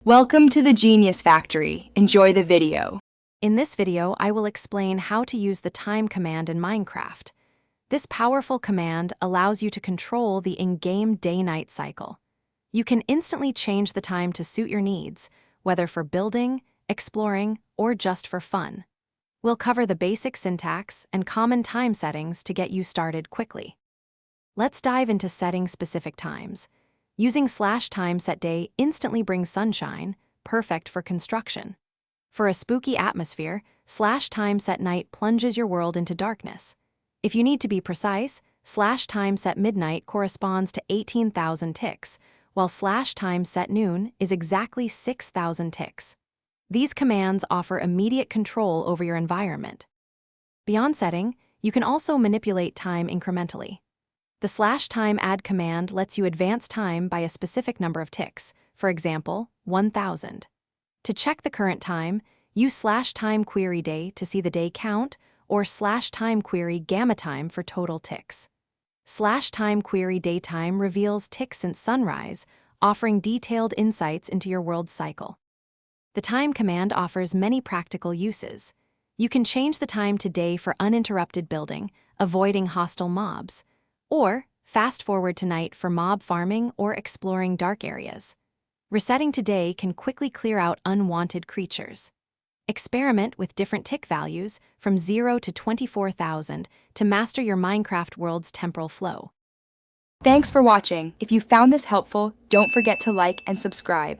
Welcome to the Genius Factory. Enjoy the video. In this video, I will explain how to use the time command in Minecraft. This powerful command allows you to control the in-game day-night cycle. You can instantly change the time to suit your needs, whether for building, exploring, or just for fun. We'll cover the basic syntax and common time settings to get you started quickly. Let's dive into setting specific times. Using /time set day instantly brings sunshine, perfect for construction. For a spooky atmosphere, /time set night plunges your world into darkness. If you need to be precise, /time set midnight corresponds to 18,000 ticks, while /time set noon is exactly 6,000 ticks. These commands offer immediate control over your environment. Beyond setting, you can also manipulate time incrementally. The /time add command lets you advance time by a specific number of ticks, for example, 1,000. To check the current time, use /time query day to see the day count, or /time query gamma time for total ticks. /time query daytime reveals ticks since sunrise, offering detailed insights into your world's cycle. The time command offers many practical uses. You can change the time to day for uninterrupted building, avoiding hostile mobs, or fast forward to night for mob farming or exploring dark areas. Resetting to day can quickly clear out unwanted creatures. Experiment with different tick values from 0 to 24,000 to master your Minecraft world's temporal flow. Thanks for watching. If you found this helpful, don't forget to like and subscribe.